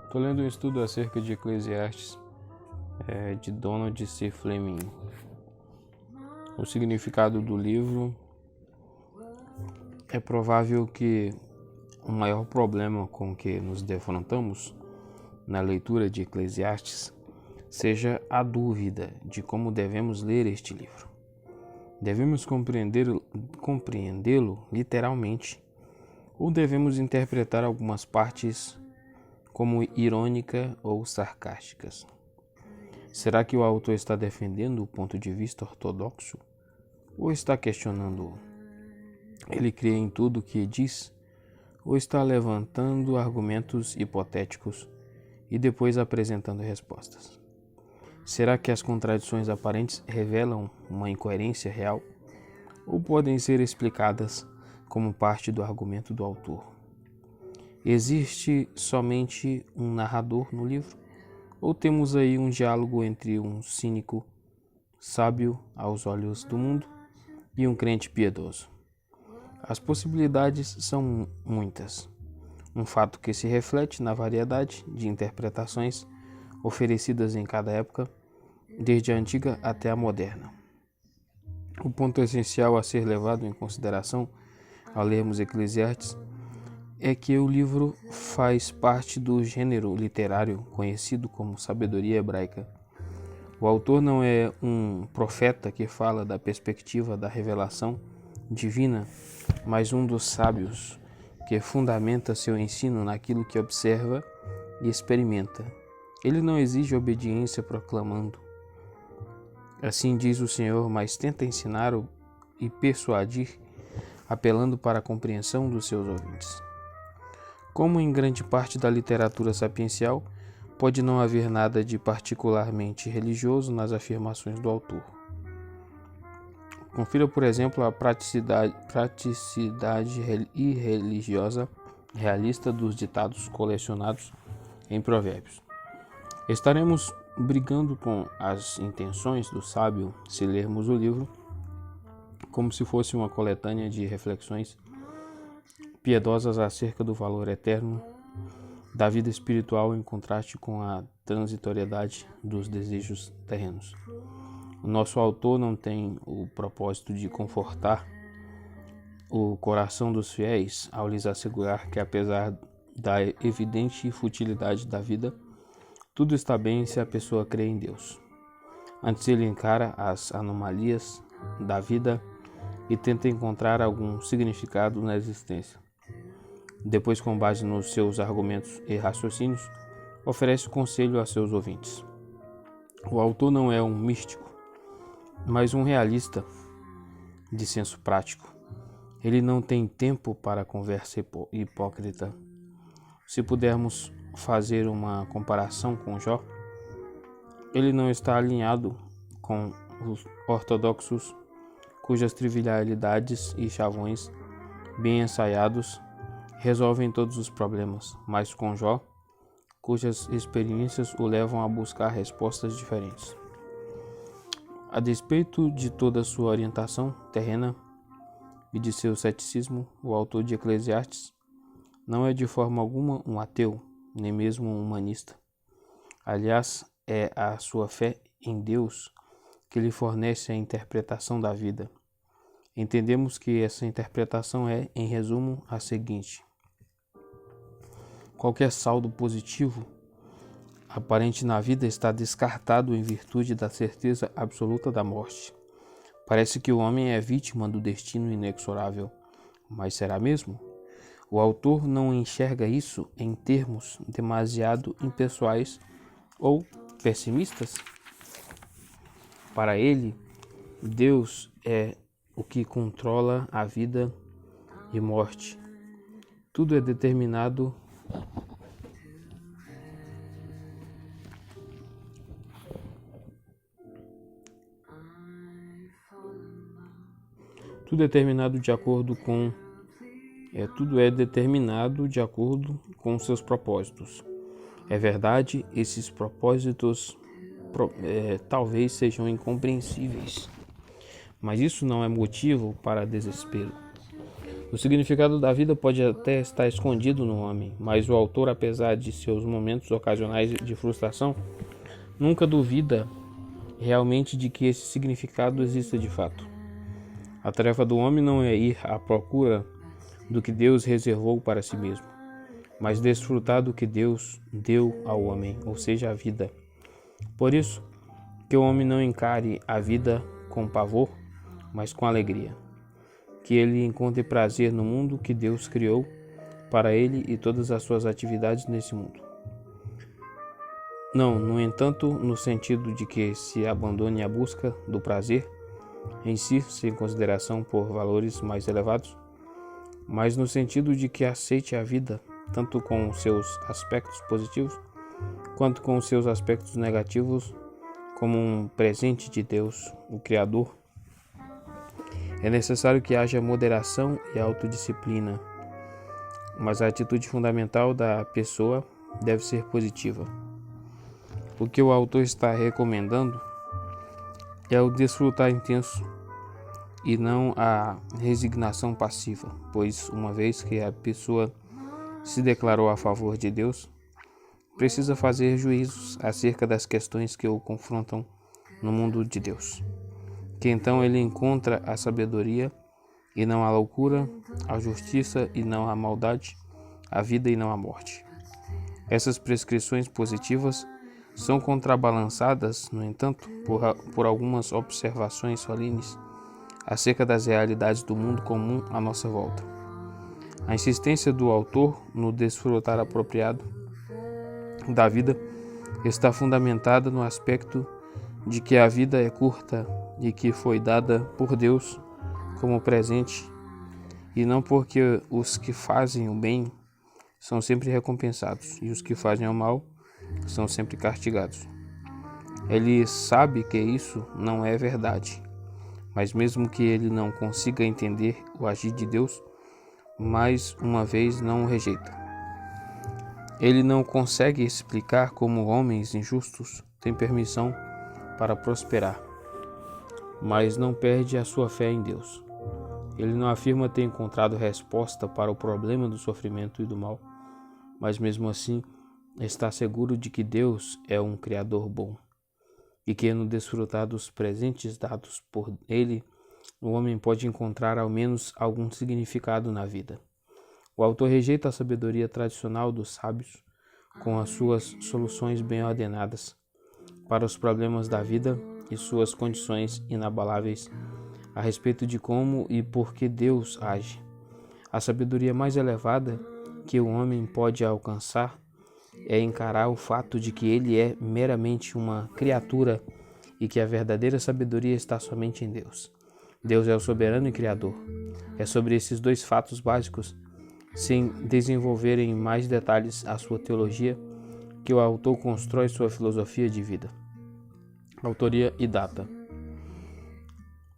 Estou lendo um estudo acerca de Eclesiastes, de Donald C. Fleming. O significado do livro: é provável que o maior problema com que nos defrontamos na leitura de Eclesiastes seja a dúvida de como devemos ler este livro. Devemos compreendê-lo literalmente ou devemos interpretar algumas partes como irônica ou sarcásticas? Será que o autor está defendendo o ponto de vista ortodoxo ou está questionando-o? Ele crê em tudo o que diz ou está levantando argumentos hipotéticos e depois apresentando respostas? Será que as contradições aparentes revelam uma incoerência real ou podem ser explicadas como parte do argumento do autor? Existe somente um narrador no livro? Ou temos aí um diálogo entre um cínico, sábio aos olhos do mundo, e um crente piedoso? As possibilidades são muitas. Um fato que se reflete na variedade de interpretações oferecidas em cada época, desde a antiga até a moderna. O ponto essencial a ser levado em consideração ao lermos Eclesiastes é que o livro faz parte do gênero literário conhecido como sabedoria hebraica. O autor não é um profeta que fala da perspectiva da revelação divina, mas um dos sábios que fundamenta seu ensino naquilo que observa e experimenta. Ele não exige obediência proclamando: assim diz o Senhor, mas tenta ensinar e persuadir, apelando para a compreensão dos seus ouvintes. Como em grande parte da literatura sapiencial, pode não haver nada de particularmente religioso nas afirmações do autor. Confira, por exemplo, a praticidade irreligiosa realista dos ditados colecionados em Provérbios. Estaremos brigando com as intenções do sábio se lermos o livro como se fosse uma coletânea de reflexões piedosas acerca do valor eterno da vida espiritual em contraste com a transitoriedade dos desejos terrenos. O nosso autor não tem o propósito de confortar o coração dos fiéis ao lhes assegurar que, apesar da evidente futilidade da vida, tudo está bem se a pessoa crê em Deus. Antes ele encara as anomalias da vida e tenta encontrar algum significado na existência. Depois, com base nos seus argumentos e raciocínios, oferece conselho a seus ouvintes. O autor não é um místico, mas um realista de senso prático. Ele não tem tempo para conversa hipócrita. Se pudermos fazer uma comparação com Jó, ele não está alinhado com os ortodoxos, cujas trivialidades e chavões bem ensaiados resolvem todos os problemas, mas com Jó, cujas experiências o levam a buscar respostas diferentes. A despeito de toda sua orientação terrena e de seu ceticismo, o autor de Eclesiastes não é de forma alguma um ateu, nem mesmo um humanista. Aliás, é a sua fé em Deus que lhe fornece a interpretação da vida. Entendemos que essa interpretação é, em resumo, a seguinte: qualquer saldo positivo aparente na vida está descartado em virtude da certeza absoluta da morte. Parece que o homem é vítima do destino inexorável, mas será mesmo? O autor não enxerga isso em termos demasiado impessoais ou pessimistas? Para ele, Deus é o que controla a vida e morte. Tudo é determinado de acordo com seus propósitos. É verdade, esses propósitos talvez sejam incompreensíveis, mas isso não é motivo para desespero. O significado da vida pode até estar escondido no homem, mas o autor, apesar de seus momentos ocasionais de frustração, nunca duvida realmente de que esse significado exista de fato. A tarefa do homem não é ir à procura do que Deus reservou para si mesmo, mas desfrutar do que Deus deu ao homem, ou seja, a vida. Por isso, que o homem não encare a vida com pavor, mas com alegria. Que ele encontre prazer no mundo que Deus criou para ele e todas as suas atividades nesse mundo. Não, no entanto, no sentido de que se abandone à busca do prazer em si, sem consideração por valores mais elevados, mas no sentido de que aceite a vida, tanto com os seus aspectos positivos, quanto com os seus aspectos negativos, como um presente de Deus, o Criador. É necessário que haja moderação e autodisciplina, mas a atitude fundamental da pessoa deve ser positiva. O que o autor está recomendando é o desfrutar intenso e não a resignação passiva, pois uma vez que a pessoa se declarou a favor de Deus, precisa fazer juízos acerca das questões que o confrontam no mundo de Deus. Que então ele encontra a sabedoria e não a loucura, a justiça e não a maldade, a vida e não a morte. Essas prescrições positivas são contrabalançadas, no entanto, por algumas observações solenes acerca das realidades do mundo comum à nossa volta. A insistência do autor no desfrutar apropriado da vida está fundamentada no aspecto de que a vida é curta e que foi dada por Deus como presente, e não porque os que fazem o bem são sempre recompensados e os que fazem o mal são sempre castigados. Ele sabe que isso não é verdade, mas mesmo que ele não consiga entender o agir de Deus, mais uma vez não o rejeita. Ele não consegue explicar como homens injustos têm permissão para prosperar, mas não perde a sua fé em Deus. Ele não afirma ter encontrado resposta para o problema do sofrimento e do mal, mas mesmo assim está seguro de que Deus é um Criador bom e que no desfrutar dos presentes dados por Ele, o homem pode encontrar ao menos algum significado na vida. O autor rejeita a sabedoria tradicional dos sábios com as suas soluções bem ordenadas para os problemas da vida e suas condições inabaláveis a respeito de como e por que Deus age. A sabedoria mais elevada que o homem pode alcançar é encarar o fato de que ele é meramente uma criatura e que a verdadeira sabedoria está somente em Deus. Deus é o soberano e criador. É sobre esses dois fatos básicos, sem desenvolver em mais detalhes a sua teologia, que o autor constrói sua filosofia de vida. Autoria e data.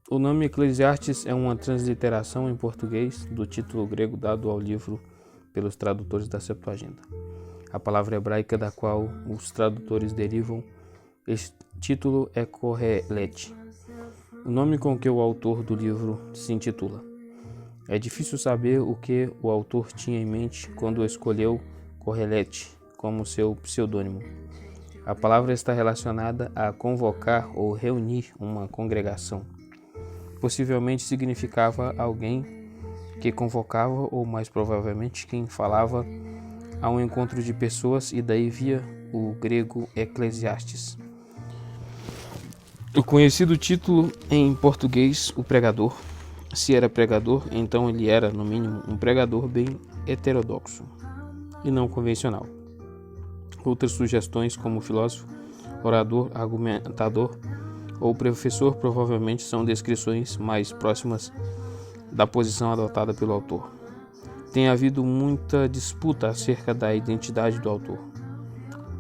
O nome Eclesiastes é uma transliteração em português do título grego dado ao livro pelos tradutores da Septuaginta. A palavra hebraica da qual os tradutores derivam este título é Kohelet, o nome com que o autor do livro se intitula. É difícil saber o que o autor tinha em mente quando escolheu Kohelet como seu pseudônimo. A palavra está relacionada a convocar ou reunir uma congregação. Possivelmente significava alguém que convocava, ou mais provavelmente quem falava a um encontro de pessoas, e daí via o grego Eclesiastes. O conhecido título em português, o pregador. Se era pregador, então ele era, no mínimo, um pregador bem heterodoxo e não convencional. Outras sugestões, como filósofo, orador, argumentador ou professor, provavelmente são descrições mais próximas da posição adotada pelo autor. Tem havido muita disputa acerca da identidade do autor.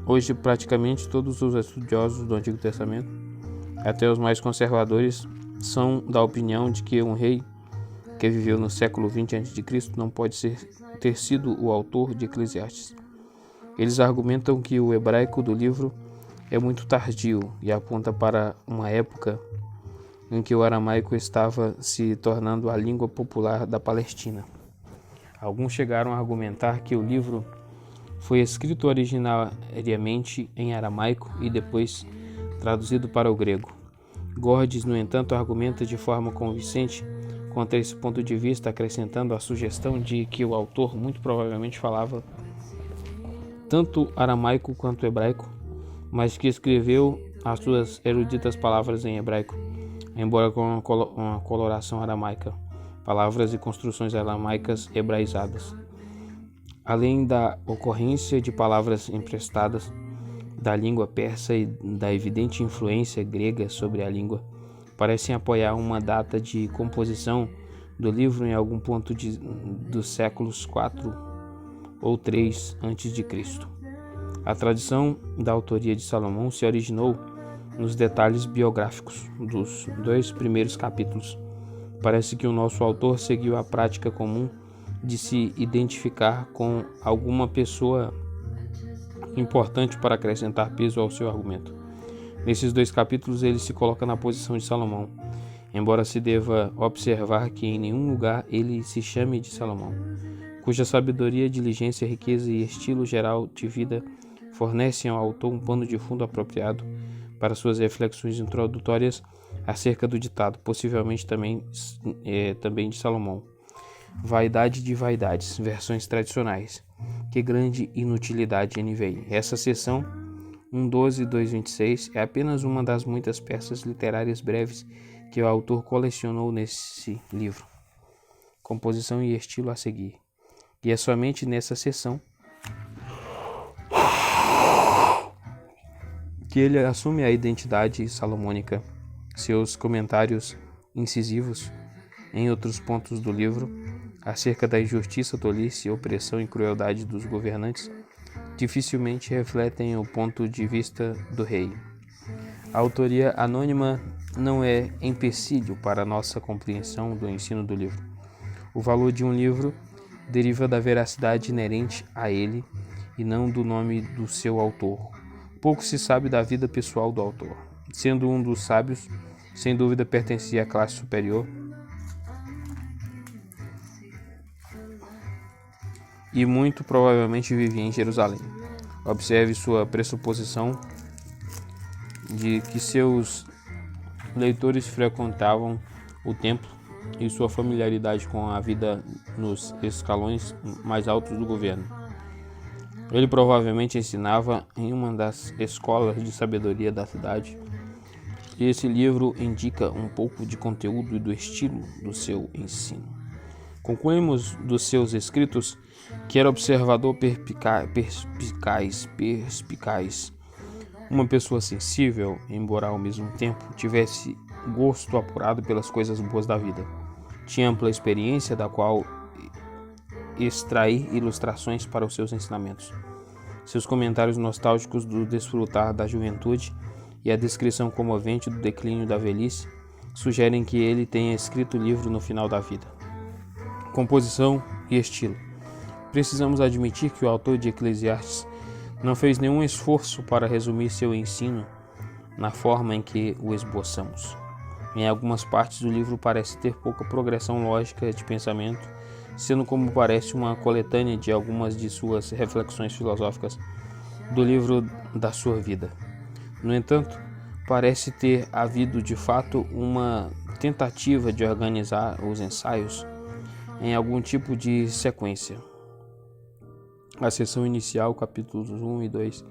Hoje, praticamente todos os estudiosos do Antigo Testamento, até os mais conservadores, são da opinião de que um rei que viveu no século 20 a.C. não pode ter sido o autor de Eclesiastes. Eles argumentam que o hebraico do livro é muito tardio e aponta para uma época em que o aramaico estava se tornando a língua popular da Palestina. Alguns chegaram a argumentar que o livro foi escrito originariamente em aramaico e depois traduzido para o grego. Gorgias, no entanto, argumenta de forma convincente contra esse ponto de vista, acrescentando a sugestão de que o autor muito provavelmente falava tanto aramaico quanto hebraico, mas que escreveu as suas eruditas palavras em hebraico, embora com uma coloração aramaica, palavras e construções aramaicas hebraizadas. Além da ocorrência de palavras emprestadas da língua persa e da evidente influência grega sobre a língua, parecem apoiar uma data de composição do livro em algum ponto dos séculos 4 ou 3 a.C. A tradição da autoria de Salomão se originou nos detalhes biográficos dos 2 primeiros capítulos. Parece que o nosso autor seguiu a prática comum de se identificar com alguma pessoa importante para acrescentar peso ao seu argumento. Nesses 2 capítulos ele se coloca na posição de Salomão, embora se deva observar que em nenhum lugar ele se chame de Salomão, cuja sabedoria, diligência, riqueza e estilo geral de vida fornecem ao autor um pano de fundo apropriado para suas reflexões introdutórias acerca do ditado, possivelmente também de Salomão. Vaidade de vaidades, versões tradicionais. Que grande inutilidade NVI. Essa seção 1.12 e 2.26 é apenas uma das muitas peças literárias breves que o autor colecionou nesse livro. Composição e estilo a seguir. E é somente nessa seção que ele assume a identidade salomônica. Seus comentários incisivos em outros pontos do livro acerca da injustiça, tolice, opressão e crueldade dos governantes dificilmente refletem o ponto de vista do rei. A autoria anônima não é empecilho para nossa compreensão do ensino do livro. O valor de um livro deriva da veracidade inerente a ele e não do nome do seu autor. Pouco se sabe da vida pessoal do autor. Sendo um dos sábios, sem dúvida pertencia à classe superior e muito provavelmente vivia em Jerusalém. Observe sua pressuposição de que seus leitores frequentavam o templo e sua familiaridade com a vida nos escalões mais altos do governo. Ele provavelmente ensinava em uma das escolas de sabedoria da cidade, e esse livro indica um pouco de conteúdo e do estilo do seu ensino. Concluímos dos seus escritos que era observador perspicaz, uma pessoa sensível, embora ao mesmo tempo tivesse gosto apurado pelas coisas boas da vida. Tinha ampla experiência da qual extrair ilustrações para os seus ensinamentos. Seus comentários nostálgicos do desfrutar da juventude e a descrição comovente do declínio da velhice sugerem que ele tenha escrito o livro no final da vida. Composição e estilo. Precisamos admitir que o autor de Eclesiastes não fez nenhum esforço para resumir seu ensino na forma em que o esboçamos. Em algumas partes do livro parece ter pouca progressão lógica de pensamento, sendo como parece uma coletânea de algumas de suas reflexões filosóficas do livro da sua vida. No entanto, parece ter havido de fato uma tentativa de organizar os ensaios em algum tipo de sequência. A seção inicial, capítulos 1 e 2,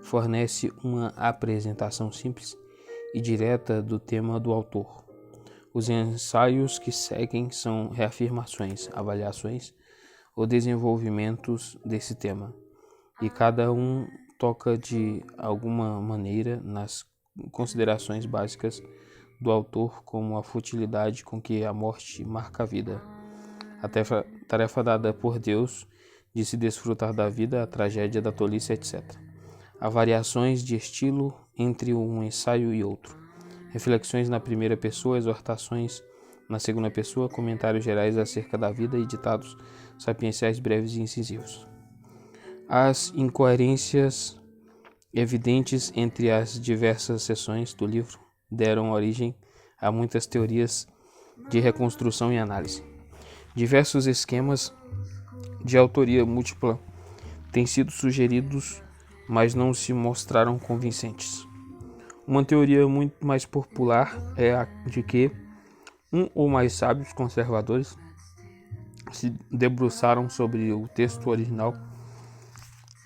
fornece uma apresentação simples e direta do tema do autor. Os ensaios que seguem são reafirmações, avaliações ou desenvolvimentos desse tema, e cada um toca de alguma maneira nas considerações básicas do autor, como a futilidade com que a morte marca a vida, a tarefa dada por Deus de se desfrutar da vida, a tragédia da tolice, etc. Há variações de estilo entre um ensaio e outro. Reflexões na primeira pessoa, exortações na segunda pessoa, comentários gerais acerca da vida e ditados sapienciais breves e incisivos. As incoerências evidentes entre as diversas seções do livro deram origem a muitas teorias de reconstrução e análise. Diversos esquemas de autoria múltipla têm sido sugeridos, mas não se mostraram convincentes. Uma teoria muito mais popular é a de que um ou mais sábios conservadores se debruçaram sobre o texto original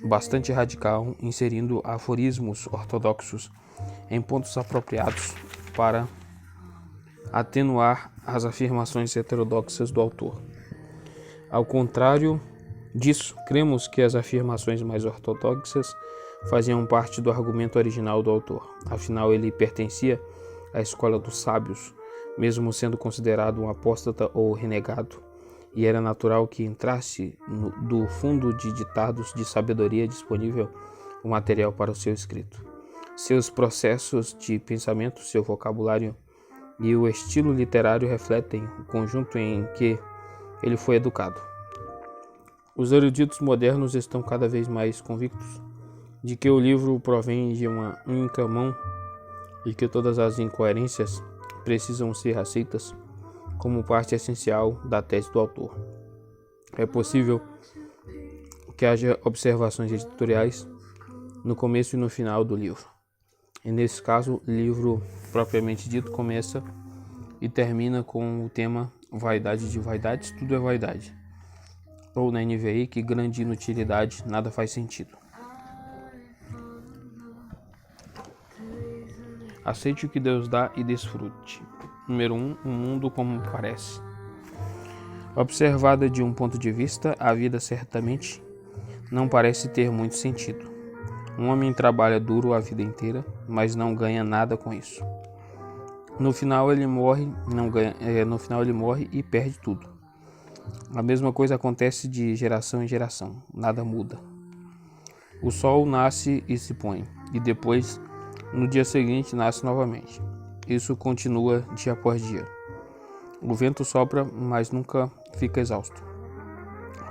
bastante radical, inserindo aforismos ortodoxos em pontos apropriados para atenuar as afirmações heterodoxas do autor. Ao contrário disso, cremos que as afirmações mais ortodoxas faziam parte do argumento original do autor. Afinal, ele pertencia à escola dos sábios, mesmo sendo considerado um apóstata ou renegado, e era natural que entrasse do fundo de ditados de sabedoria disponível o material para o seu escrito. Seus processos de pensamento, seu vocabulário e o estilo literário refletem o conjunto em que ele foi educado. Os eruditos modernos estão cada vez mais convictos de que o livro provém de uma única mão e que todas as incoerências precisam ser aceitas como parte essencial da tese do autor. É possível que haja observações editoriais no começo e no final do livro. E nesse caso, o livro propriamente dito começa e termina com o tema Vaidade de vaidades, tudo é vaidade. Ou na NVI, que grande inutilidade, nada faz sentido. Aceite o que Deus dá e desfrute. Número 1. O mundo como parece. Observada de um ponto de vista, a vida certamente não parece ter muito sentido. Um homem trabalha duro a vida inteira, mas não ganha nada com isso. No final ele morre e perde tudo. A mesma coisa acontece de geração em geração, nada muda. O sol nasce e se põe, e depois, no dia seguinte, nasce novamente. Isso continua dia após dia. O vento sopra, mas nunca fica exausto,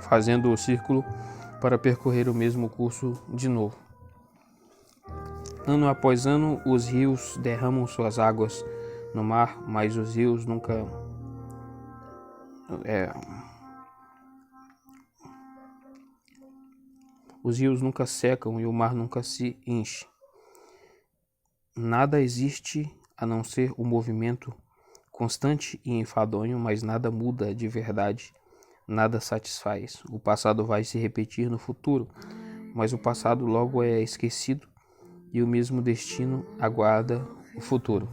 fazendo o círculo para percorrer o mesmo curso de novo. Ano após ano, os rios derramam suas águas no mar, mas os rios nunca secam e o mar nunca se enche. Nada existe a não ser o movimento constante e enfadonho, mas nada muda de verdade, nada satisfaz. O passado vai se repetir no futuro, mas o passado logo é esquecido e o mesmo destino aguarda o futuro.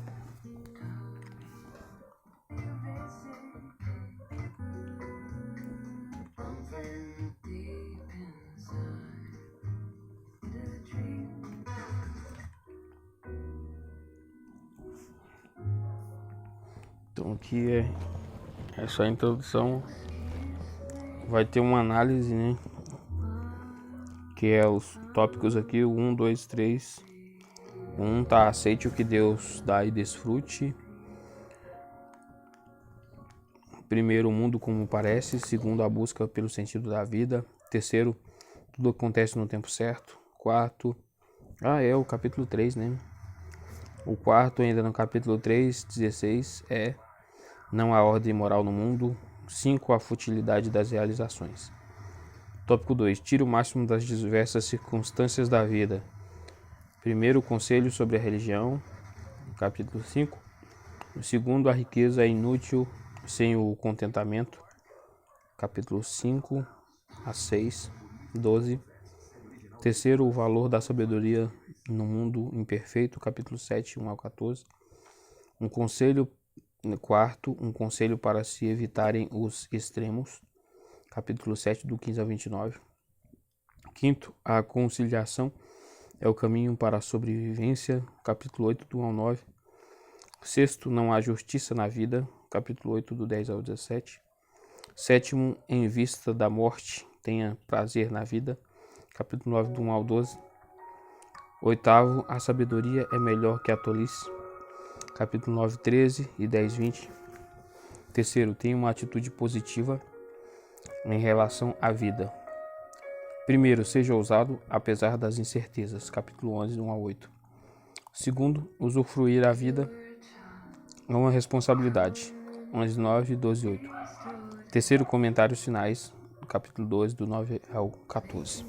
Então aqui é só a introdução, vai ter uma análise, né? Que é os tópicos aqui, 1, 2, 3. 1 tá, aceite o que Deus dá e desfrute. Primeiro, o mundo como parece. Segundo, a busca pelo sentido da vida. Terceiro, tudo acontece no tempo certo. Quarto, o capítulo 3, né? O quarto, ainda no capítulo 3, 16, não há ordem moral no mundo. 5, a futilidade das realizações. Tópico 2, tire o máximo das diversas circunstâncias da vida. Primeiro, conselho sobre a religião. Capítulo 5. O segundo, a riqueza é inútil sem o contentamento. Capítulo 5 a 6, 12. Terceiro, o valor da sabedoria no mundo imperfeito. Capítulo 7, 1 ao 14. Quarto, um conselho para se evitarem os extremos. Capítulo 7, do 15 ao 29. Quinto, a conciliação é o caminho para a sobrevivência. Capítulo 8, do 1 ao 9. Sexto, não há justiça na vida. Capítulo 8, do 10 ao 17. Sétimo, em vista da morte, tenha prazer na vida. Capítulo 9, do 1 ao 12. Oitavo, a sabedoria é melhor que a tolice. Capítulo 9, 13 e 10, 20. Terceiro, tenha uma atitude positiva em relação à vida. Primeiro, seja ousado, apesar das incertezas. Capítulo 11, 1 a 8. Segundo, usufruir a vida é uma responsabilidade. 11, 9, 12, 8. Terceiro, comentários finais. capítulo 12, do 9 ao 14.